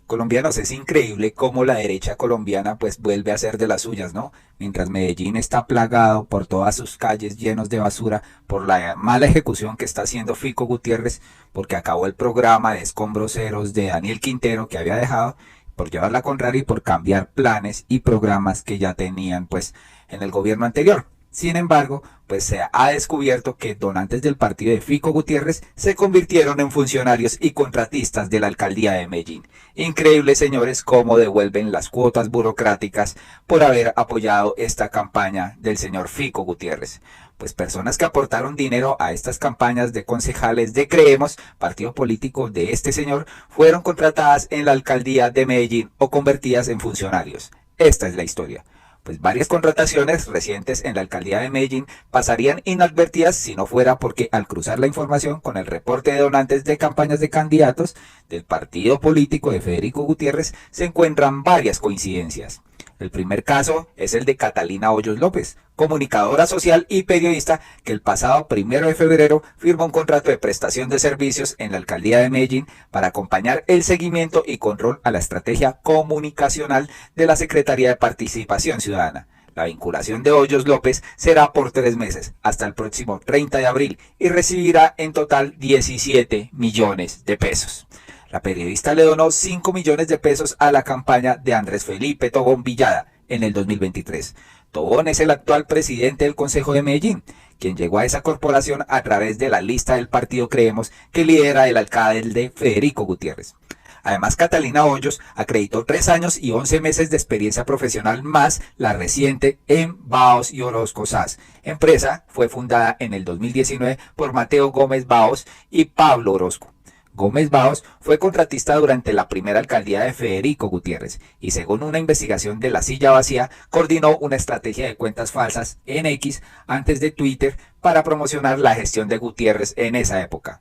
Colombianos, es increíble cómo la derecha colombiana pues vuelve a ser de las suyas, ¿no? Mientras Medellín está plagado por todas sus calles llenos de basura, por la mala ejecución que está haciendo Fico Gutiérrez, porque acabó el programa de escombros ceros de Daniel Quintero que había dejado, por llevar la contraria y por cambiar planes y programas que ya tenían pues en el gobierno anterior. Sin embargo, pues se ha descubierto que donantes del partido de Fico Gutiérrez se convirtieron en funcionarios y contratistas de la alcaldía de Medellín. Increíble, señores, cómo devuelven las cuotas burocráticas por haber apoyado esta campaña del señor Fico Gutiérrez. Pues personas que aportaron dinero a estas campañas de concejales de Creemos, partido político de este señor, fueron contratadas en la alcaldía de Medellín o convertidas en funcionarios. Esta es la historia. Pues varias contrataciones recientes en la alcaldía de Medellín pasarían inadvertidas si no fuera porque al cruzar la información con el reporte de donantes de campañas de candidatos del partido político de Federico Gutiérrez se encuentran varias coincidencias. El primer caso es el de Catalina Hoyos López, comunicadora social y periodista que el pasado 1 de febrero firmó un contrato de prestación de servicios en la alcaldía de Medellín para acompañar el seguimiento y control a la estrategia comunicacional de la Secretaría de Participación Ciudadana. La vinculación de Hoyos López será por 3 meses, hasta el próximo 30 de abril, y recibirá en total 17 millones de pesos. La periodista le donó 5 millones de pesos a la campaña de Andrés Felipe Tobón Villada en el 2023. Tobón es el actual presidente del Consejo de Medellín, quien llegó a esa corporación a través de la lista del partido Creemos que lidera el alcalde Federico Gutiérrez. Además, Catalina Hoyos acreditó 3 años y 11 meses de experiencia profesional más la reciente en Baos y Orozco SAS. Empresa fue fundada en el 2019 por Mateo Gómez Baos y Pablo Orozco. Gómez Baos fue contratista durante la primera alcaldía de Federico Gutiérrez y según una investigación de La Silla Vacía, coordinó una estrategia de cuentas falsas en X antes de Twitter para promocionar la gestión de Gutiérrez en esa época.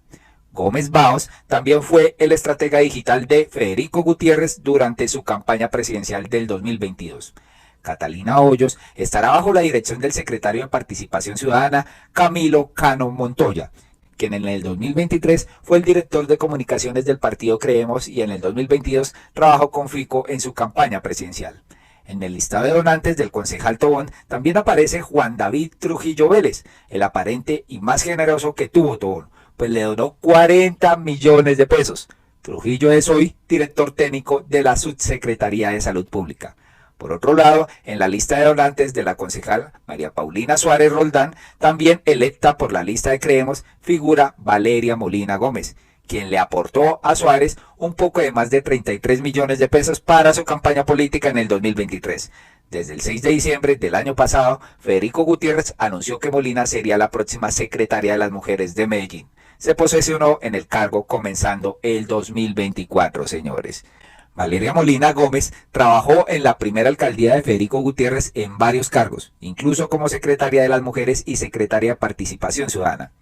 Gómez Baos también fue el estratega digital de Federico Gutiérrez durante su campaña presidencial del 2022. Catalina Hoyos estará bajo la dirección del secretario de Participación Ciudadana, Camilo Cano Montoya, quien en el 2023 fue el director de comunicaciones del partido Creemos y en el 2022 trabajó con Fico en su campaña presidencial. En el listado de donantes del concejal Tobón también aparece Juan David Trujillo Vélez, el aparente y más generoso que tuvo Tobón, pues le donó 40 millones de pesos. Trujillo es hoy director técnico de la Subsecretaría de Salud Pública. Por otro lado, en la lista de donantes de la concejal María Paulina Suárez Roldán, también electa por la lista de Creemos, figura Valeria Molina Gómez, quien le aportó a Suárez un poco de más de 33 millones de pesos para su campaña política en el 2023. Desde el 6 de diciembre del año pasado, Federico Gutiérrez anunció que Molina sería la próxima secretaria de las mujeres de Medellín. Se posesionó en el cargo comenzando el 2024, señores. Valeria Molina Gómez trabajó en la primera alcaldía de Federico Gutiérrez en varios cargos, incluso como secretaria de las mujeres y secretaria de Participación Ciudadana.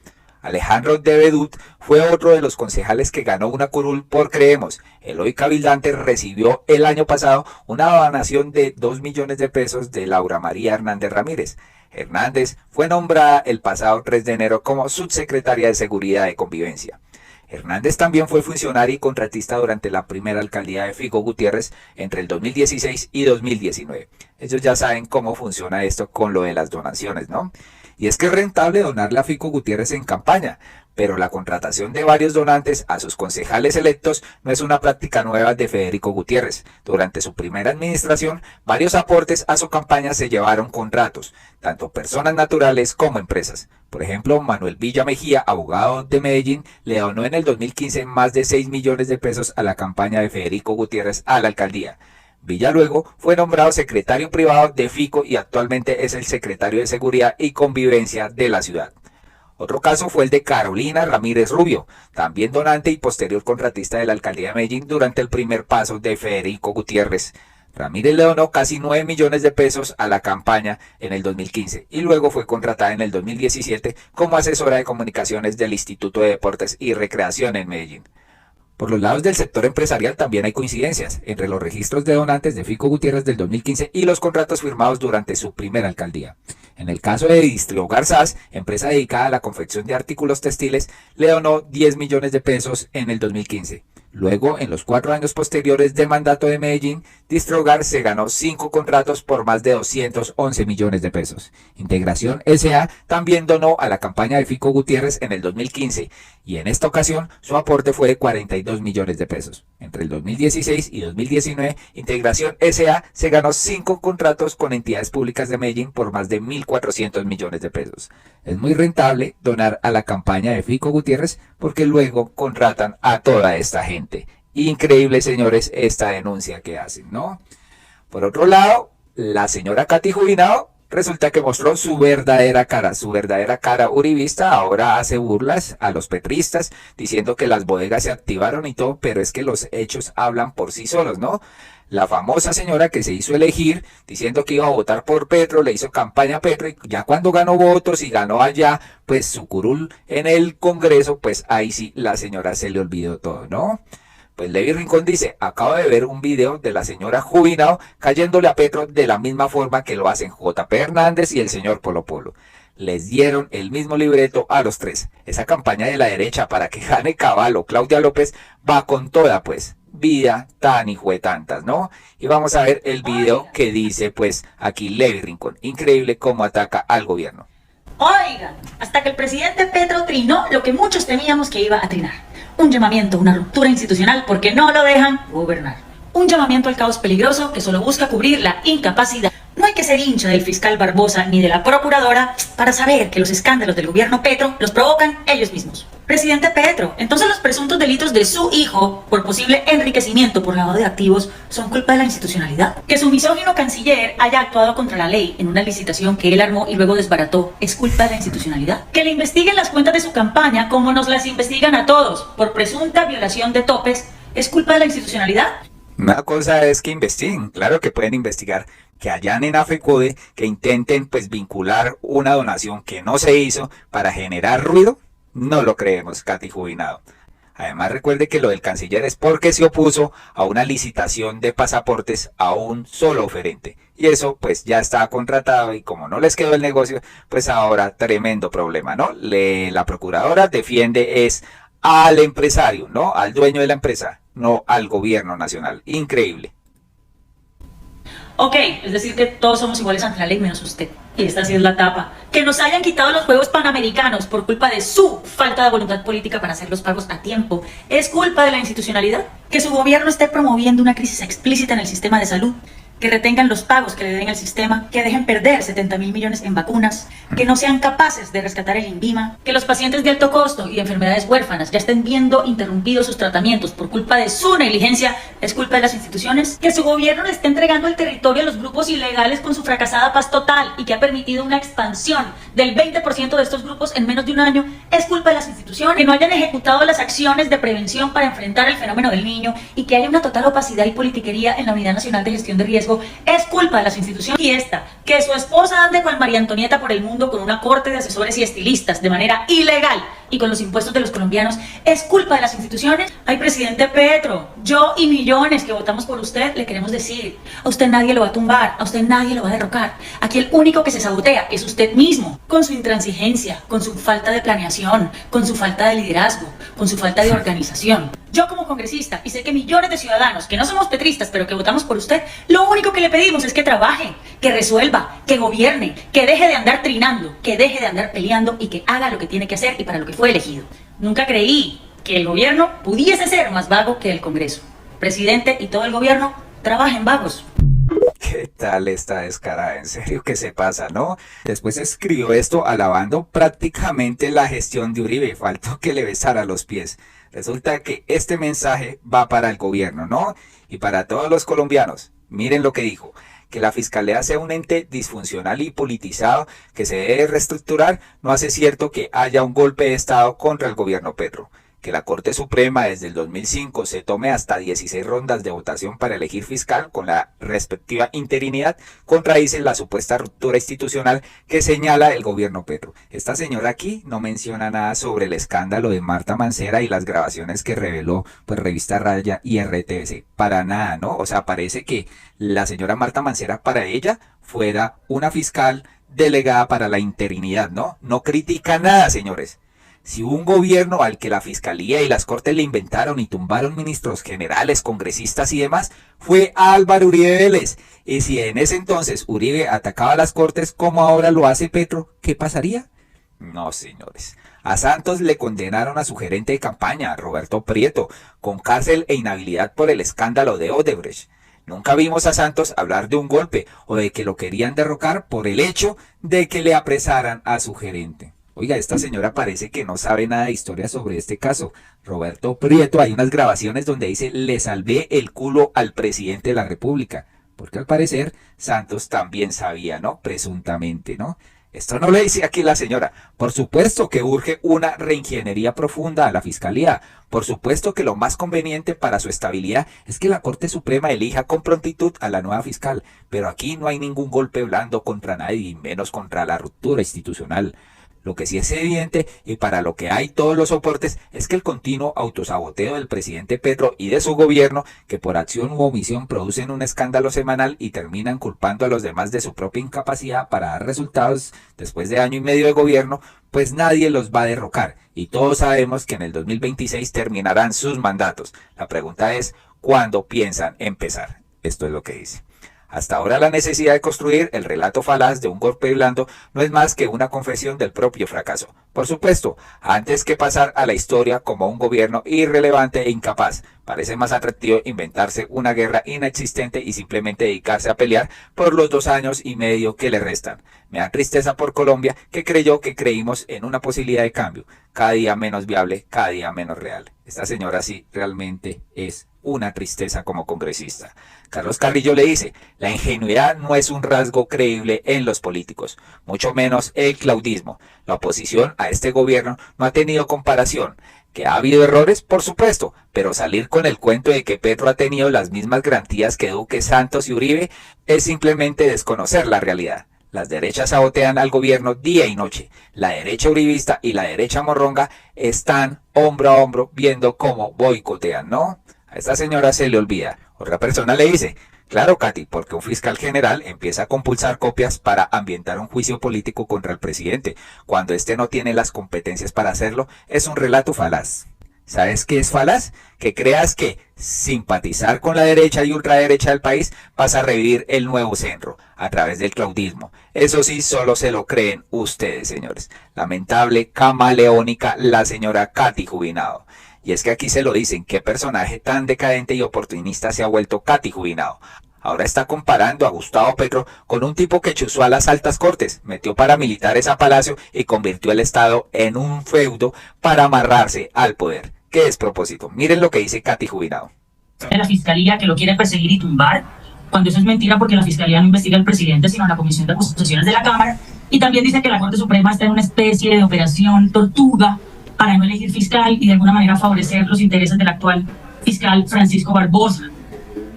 Alejandro Devedut fue otro de los concejales que ganó una curul por Creemos. El hoy cabildante recibió el año pasado una donación de 2 millones de pesos de Laura María Hernández Ramírez. Hernández fue nombrada el pasado 3 de enero como subsecretaria de Seguridad y Convivencia. Hernández también fue funcionario y contratista durante la primera alcaldía de Fico Gutiérrez entre el 2016 y 2019. Ellos ya saben cómo funciona esto con lo de las donaciones, ¿no? Y es que es rentable donarle a Fico Gutiérrez en campaña, pero la contratación de varios donantes a sus concejales electos no es una práctica nueva de Federico Gutiérrez. Durante su primera administración, varios aportes a su campaña se llevaron contratos, tanto personas naturales como empresas. Por ejemplo, Manuel Villa Mejía, abogado de Medellín, le donó en el 2015 más de 6 millones de pesos a la campaña de Federico Gutiérrez a la alcaldía. Villa luego fue nombrado secretario privado de Fico y actualmente es el secretario de Seguridad y Convivencia de la ciudad. Otro caso fue el de Carolina Ramírez Rubio, también donante y posterior contratista de la alcaldía de Medellín durante el primer paso de Federico Gutiérrez. Ramírez le donó casi 9 millones de pesos a la campaña en el 2015 y luego fue contratada en el 2017 como asesora de comunicaciones del Instituto de Deportes y Recreación en Medellín. Por los lados del sector empresarial también hay coincidencias entre los registros de donantes de Fico Gutiérrez del 2015 y los contratos firmados durante su primera alcaldía. En el caso de Distrio Garzás, empresa dedicada a la confección de artículos textiles, le donó 10 millones de pesos en el 2015. Luego, en los 4 años posteriores del mandato de Medellín, Distrogar se ganó 5 contratos por más de 211 millones de pesos. Integración S.A. también donó a la campaña de Fico Gutiérrez en el 2015 y en esta ocasión su aporte fue de 42 millones de pesos. Entre el 2016 y 2019, Integración S.A. se ganó 5 contratos con entidades públicas de Medellín por más de 1.400 millones de pesos. Es muy rentable donar a la campaña de Fico Gutiérrez porque luego contratan a toda esta gente. Increíble, señores, esta denuncia que hacen, ¿no? Por otro lado, la señora Katy Jubinado resulta que mostró su verdadera cara uribista. Ahora hace burlas a los petristas diciendo que las bodegas se activaron y todo, pero es que los hechos hablan por sí solos, ¿no? La famosa señora que se hizo elegir diciendo que iba a votar por Petro, le hizo campaña a Petro y ya cuando ganó votos y ganó allá, pues su curul en el Congreso, pues ahí sí la señora se le olvidó todo, ¿no? Pues Levi Rincón dice, acabo de ver un video de la señora Jubinado cayéndole a Petro de la misma forma que lo hacen JP Hernández y el señor Polo Polo. Les dieron el mismo libreto a los tres. Esa campaña de la derecha para que gane Caballo, Claudia López, va con toda pues. Vida tan hijo de tantas, ¿no? Y vamos a ver el video que dice pues aquí Levi Rincón. Increíble cómo ataca al gobierno. Oigan, hasta que el presidente Petro trinó lo que muchos temíamos que iba a trinar. Un llamamiento, una ruptura institucional porque no lo dejan gobernar. Un llamamiento al caos peligroso que solo busca cubrir la incapacidad. No hay que ser hincha del fiscal Barbosa ni de la procuradora para saber que los escándalos del gobierno Petro los provocan ellos mismos. Presidente Petro, entonces los presuntos delitos de su hijo por posible enriquecimiento por lavado de activos son culpa de la institucionalidad. Que su misógino canciller haya actuado contra la ley en una licitación que él armó y luego desbarató es culpa de la institucionalidad. Que le investiguen las cuentas de su campaña como nos las investigan a todos por presunta violación de topes es culpa de la institucionalidad. Una cosa es que investiguen, claro que pueden investigar, que allanen a FECODE, que intenten pues vincular una donación que no se hizo para generar ruido, no lo creemos, Katy Jubinado. Además recuerde que lo del canciller es porque se opuso a una licitación de pasaportes a un solo oferente. Y eso pues ya está contratado y como no les quedó el negocio, pues ahora tremendo problema, ¿no? La procuradora defiende es al empresario, ¿no? Al dueño de la empresa, no al gobierno nacional. Increíble. Ok, es decir que todos somos iguales ante la ley menos usted. Y esta sí es la tapa. Que nos hayan quitado los Juegos Panamericanos por culpa de su falta de voluntad política para hacer los pagos a tiempo es culpa de la institucionalidad. Que su gobierno esté promoviendo una crisis explícita en el sistema de salud. Que retengan los pagos que le den al sistema, que dejen perder 70.000 millones en vacunas, que no sean capaces de rescatar el INVIMA, que los pacientes de alto costo y de enfermedades huérfanas ya estén viendo interrumpidos sus tratamientos por culpa de su negligencia, es culpa de las instituciones, que su gobierno le esté entregando el territorio a los grupos ilegales con su fracasada paz total y que ha permitido una expansión del 20% de estos grupos en menos de un año, es culpa de las instituciones, que no hayan ejecutado las acciones de prevención para enfrentar el fenómeno del niño y que haya una total opacidad y politiquería en la Unidad Nacional de Gestión de Riesgo, es culpa de las instituciones. Y esta, que su esposa ande con María Antonieta por el mundo con una corte de asesores y estilistas de manera ilegal y con los impuestos de los colombianos, es culpa de las instituciones. Ay, presidente Petro, yo y millones que votamos por usted le queremos decir, a usted nadie lo va a tumbar, a usted nadie lo va a derrocar. Aquí el único que se sabotea es usted mismo, con su intransigencia, con su falta de planeación, con su falta de liderazgo, con su falta de organización. Yo como congresista, y sé que millones de ciudadanos que no somos petristas, pero que votamos por usted, lo único que le pedimos es que trabaje, que resuelva, que gobierne, que deje de andar trinando, que deje de andar peleando y que haga lo que tiene que hacer y para lo que fue elegido. Nunca creí que el gobierno pudiese ser más vago que el Congreso. Presidente y todo el gobierno trabajen vagos. ¿Qué tal esta descarada? En serio que se pasa, ¿no? Después escribió esto alabando prácticamente la gestión de Uribe. Faltó que le besara los pies. Resulta que este mensaje va para el gobierno, ¿no? Y para todos los colombianos. Miren lo que dijo. Que la fiscalía sea un ente disfuncional y politizado que se debe reestructurar no hace cierto que haya un golpe de Estado contra el gobierno Petro. Que la Corte Suprema desde el 2005 se tome hasta 16 rondas de votación para elegir fiscal con la respectiva interinidad contradice la supuesta ruptura institucional que señala el gobierno Petro. Esta señora aquí no menciona nada sobre el escándalo de Marta Mancera y las grabaciones que reveló pues Revista Raya y RTBC. Para nada, ¿no? O sea, parece que la señora Marta Mancera para ella fuera una fiscal delegada para la interinidad, ¿no? No critica nada, señores. Si hubo un gobierno al que la fiscalía y las cortes le inventaron y tumbaron ministros generales, congresistas y demás, fue Álvaro Uribe Vélez. Y si en ese entonces Uribe atacaba a las cortes como ahora lo hace Petro, ¿qué pasaría? No, señores. A Santos le condenaron a su gerente de campaña, Roberto Prieto, con cárcel e inhabilidad por el escándalo de Odebrecht. Nunca vimos a Santos hablar de un golpe o de que lo querían derrocar por el hecho de que le apresaran a su gerente. Oiga, esta señora parece que no sabe nada de historia sobre este caso. Roberto Prieto, hay unas grabaciones donde dice, le salvé el culo al presidente de la República. Porque al parecer Santos también sabía, ¿no? Presuntamente, ¿no? Esto no le dice aquí la señora. Por supuesto que urge una reingeniería profunda a la Fiscalía. Por supuesto que lo más conveniente para su estabilidad es que la Corte Suprema elija con prontitud a la nueva fiscal. Pero aquí no hay ningún golpe blando contra nadie, y menos contra la ruptura institucional. Lo que sí es evidente, y para lo que hay todos los soportes, es que el continuo autosaboteo del presidente Petro y de su gobierno, que por acción u omisión producen un escándalo semanal y terminan culpando a los demás de su propia incapacidad para dar resultados después de año y medio de gobierno, pues nadie los va a derrocar. Y todos sabemos que en el 2026 terminarán sus mandatos. La pregunta es, ¿cuándo piensan empezar? Esto es lo que dice. Hasta ahora la necesidad de construir el relato falaz de un golpe blando no es más que una confesión del propio fracaso. Por supuesto, antes que pasar a la historia como un gobierno irrelevante e incapaz, parece más atractivo inventarse una guerra inexistente y simplemente dedicarse a pelear por los 2 años y medio que le restan. Me da tristeza por Colombia, que creyó que creímos en una posibilidad de cambio, cada día menos viable, cada día menos real. Esta señora sí realmente es una tristeza como congresista. Carlos Carrillo le dice, la ingenuidad no es un rasgo creíble en los políticos, mucho menos el claudismo. La oposición a este gobierno no ha tenido comparación. ¿Que ha habido errores? Por supuesto, pero salir con el cuento de que Petro ha tenido las mismas garantías que Duque, Santos y Uribe es simplemente desconocer la realidad. Las derechas sabotean al gobierno día y noche. La derecha uribista y la derecha morronga están hombro a hombro viendo cómo boicotean, ¿no? A esta señora se le olvida. Otra persona le dice, claro, Katy, porque un fiscal general empieza a compulsar copias para ambientar un juicio político contra el presidente, cuando éste no tiene las competencias para hacerlo, es un relato falaz. ¿Sabes qué es falaz? Que creas que simpatizar con la derecha y ultraderecha del país vas a revivir el nuevo centro a través del claudismo. Eso sí, solo se lo creen ustedes, señores. Lamentable, camaleónica, la señora Katy Jubinado. Y es que aquí se lo dicen, qué personaje tan decadente y oportunista se ha vuelto Katy Jubinado. Ahora está comparando a Gustavo Petro con un tipo que chuzó a las altas cortes, metió paramilitares a Palacio y convirtió el Estado en un feudo para amarrarse al poder. ¡Qué despropósito! Miren lo que dice Katy Jubinado. De la fiscalía que lo quiere perseguir y tumbar, cuando eso es mentira porque la fiscalía no investiga al presidente sino a la Comisión de Acusaciones de la Cámara, y también dice que la Corte Suprema está en una especie de operación tortuga para no elegir fiscal y de alguna manera favorecer los intereses del actual fiscal Francisco Barbosa.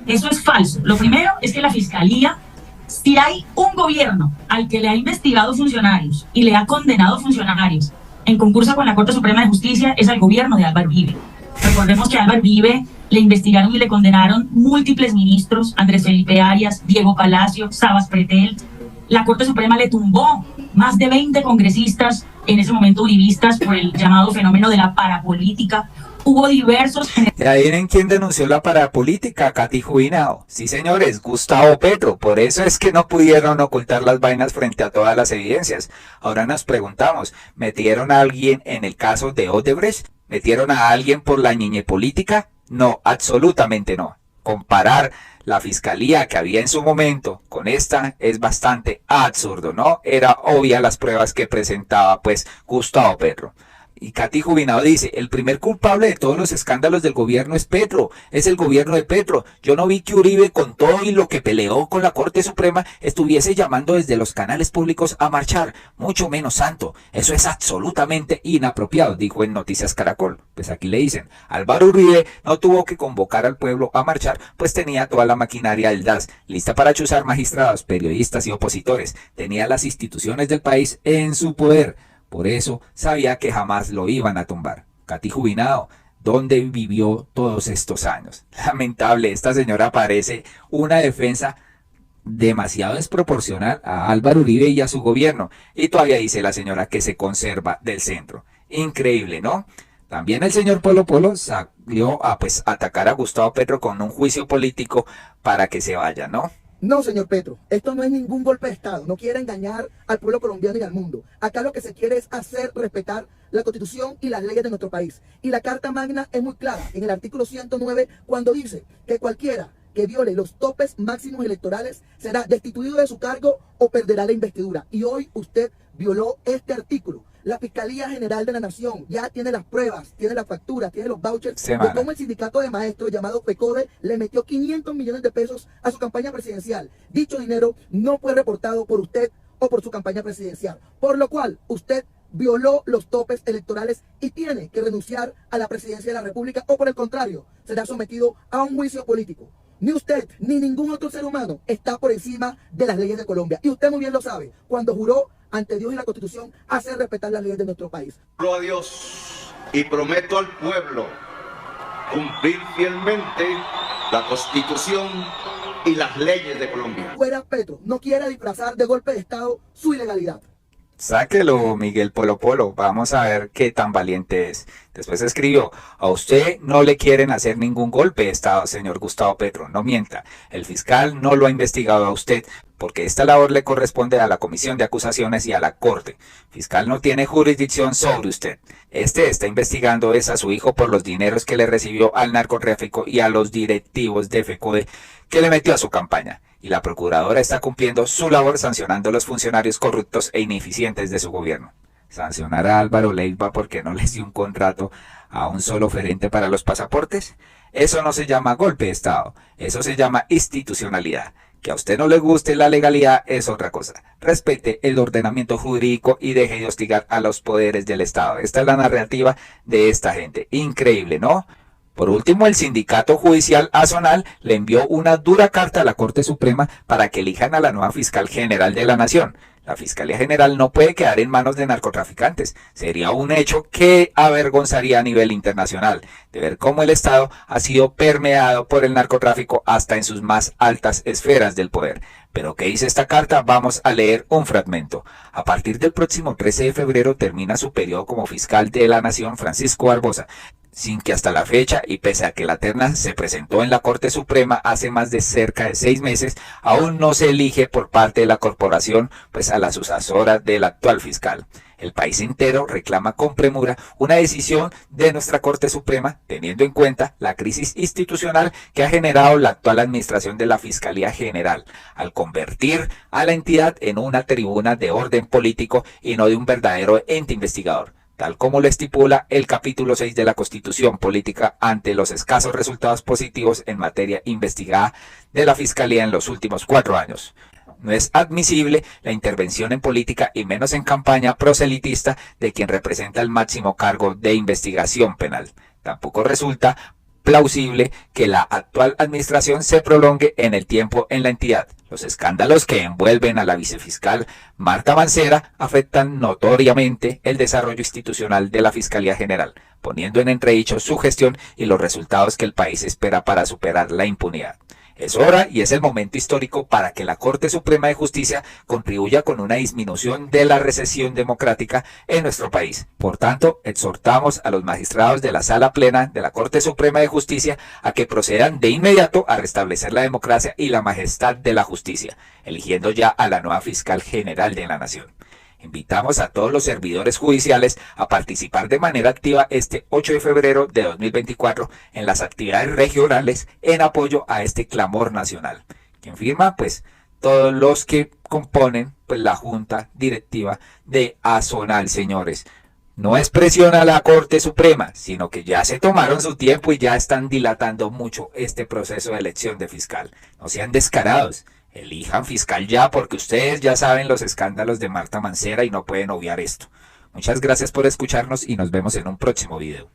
Eso es falso. Lo primero es que la fiscalía, si hay un gobierno al que le ha investigado funcionarios y le ha condenado funcionarios en concurso con la Corte Suprema de Justicia, es al gobierno de Álvaro Uribe. Recordemos que a Álvaro Uribe le investigaron y le condenaron múltiples ministros, Andrés Felipe Arias, Diego Palacio, Sabas Pretel. La Corte Suprema le tumbó más de 20 congresistas, en ese momento uribistas, por el llamado fenómeno de la parapolítica. Hubo diversos... ¿Y adivinen quién denunció la parapolítica? Katy Jubinado. Sí, señores, Gustavo Petro. Por eso es que no pudieron ocultar las vainas frente a todas las evidencias. Ahora nos preguntamos, ¿metieron a alguien en el caso de Odebrecht? ¿Metieron a alguien por la ñiñe política? No, absolutamente no. Comparar la fiscalía que había en su momento con esta es bastante absurdo, ¿no? Era obvia las pruebas que presentaba pues Gustavo Petro. Y Katy Jubinado dice, el primer culpable de todos los escándalos del gobierno es Petro, es el gobierno de Petro. Yo no vi que Uribe, con todo y lo que peleó con la Corte Suprema, estuviese llamando desde los canales públicos a marchar, mucho menos Santo. Eso es absolutamente inapropiado, dijo en Noticias Caracol. Pues aquí le dicen, Álvaro Uribe no tuvo que convocar al pueblo a marchar, pues tenía toda la maquinaria del DAS, lista para chuzar magistrados, periodistas y opositores. Tenía las instituciones del país en su poder. Por eso sabía que jamás lo iban a tumbar. Katy Jubinado, ¿dónde vivió todos estos años? Lamentable, esta señora parece una defensa demasiado desproporcional a Álvaro Uribe y a su gobierno. Y todavía dice la señora que se conserva del centro. Increíble, ¿no? También el señor Polo Polo salió a pues atacar a Gustavo Petro con un juicio político para que se vaya, ¿no? No, señor Petro, esto no es ningún golpe de Estado, no quiere engañar al pueblo colombiano y al mundo. Acá lo que se quiere es hacer respetar la Constitución y las leyes de nuestro país. Y la Carta Magna es muy clara en el artículo 109 cuando dice que cualquiera que viole los topes máximos electorales será destituido de su cargo o perderá la investidura. Y hoy usted violó este artículo. La Fiscalía General de la Nación ya tiene las pruebas, tiene las facturas, tiene los vouchers de cómo el sindicato de maestros llamado FECODE le metió 500 millones de pesos a su campaña presidencial. Dicho dinero no fue reportado por usted o por su campaña presidencial, por lo cual usted violó los topes electorales y tiene que renunciar a la presidencia de la República o por el contrario, será sometido a un juicio político. Ni usted ni ningún otro ser humano está por encima de las leyes de Colombia. Y usted muy bien lo sabe, cuando juró ante Dios y la Constitución hacer respetar las leyes de nuestro país. Juro a Dios y prometo al pueblo cumplir fielmente la Constitución y las leyes de Colombia. Fuera Petro, no quiera disfrazar de golpe de Estado su ilegalidad. Sáquelo, Miguel Polo Polo, vamos a ver qué tan valiente es. Después escribió, a usted no le quieren hacer ningún golpe de Estado, señor Gustavo Petro, no mienta. El fiscal no lo ha investigado a usted, porque esta labor le corresponde a la Comisión de Acusaciones y a la Corte. Fiscal no tiene jurisdicción sobre usted. Este está investigando es a su hijo por los dineros que le recibió al narcotráfico y a los directivos de FECODE que le metió a su campaña. Y la procuradora está cumpliendo su labor sancionando a los funcionarios corruptos e ineficientes de su gobierno. ¿Sancionar a Álvaro Leiva porque no les dio un contrato a un solo oferente para los pasaportes? Eso no se llama golpe de Estado, eso se llama institucionalidad. Que a usted no le guste la legalidad es otra cosa. Respete el ordenamiento jurídico y deje de hostigar a los poderes del Estado. Esta es la narrativa de esta gente. Increíble, ¿no? Por último, el sindicato judicial Azonal le envió una dura carta a la Corte Suprema para que elijan a la nueva fiscal general de la Nación. La Fiscalía General no puede quedar en manos de narcotraficantes. Sería un hecho que avergonzaría a nivel internacional, de ver cómo el Estado ha sido permeado por el narcotráfico hasta en sus más altas esferas del poder. ¿Pero qué dice esta carta? Vamos a leer un fragmento. A partir del próximo 13 de febrero termina su periodo como fiscal de la Nación Francisco Barbosa, sin que hasta la fecha, y pese a que la terna se presentó en la Corte Suprema hace más de cerca de 6 meses, aún no se elige por parte de la corporación pues a la sucesora del actual fiscal. El país entero reclama con premura una decisión de nuestra Corte Suprema, teniendo en cuenta la crisis institucional que ha generado la actual administración de la Fiscalía General, al convertir a la entidad en una tribuna de orden político y no de un verdadero ente investigador, tal como lo estipula el capítulo 6 de la Constitución Política ante los escasos resultados positivos en materia investigada de la Fiscalía en los últimos 4 años. No es admisible la intervención en política y menos en campaña proselitista de quien representa el máximo cargo de investigación penal. Tampoco resulta plausible que la actual administración se prolongue en el tiempo en la entidad. Los escándalos que envuelven a la vicefiscal Marta Mancera afectan notoriamente el desarrollo institucional de la Fiscalía General, poniendo en entredicho su gestión y los resultados que el país espera para superar la impunidad. Es hora y es el momento histórico para que la Corte Suprema de Justicia contribuya con una disminución de la recesión democrática en nuestro país. Por tanto, exhortamos a los magistrados de la Sala Plena de la Corte Suprema de Justicia a que procedan de inmediato a restablecer la democracia y la majestad de la justicia, eligiendo ya a la nueva fiscal general de la Nación. Invitamos a todos los servidores judiciales a participar de manera activa este 8 de febrero de 2024 en las actividades regionales en apoyo a este clamor nacional. ¿Quién firma? Pues todos los que componen pues, la Junta Directiva de Azonal, señores. No es presión a la Corte Suprema, sino que ya se tomaron su tiempo y ya están dilatando mucho este proceso de elección de fiscal. No sean descarados. Elijan fiscal ya porque ustedes ya saben los escándalos de Marta Mancera y no pueden obviar esto. Muchas gracias por escucharnos y nos vemos en un próximo video.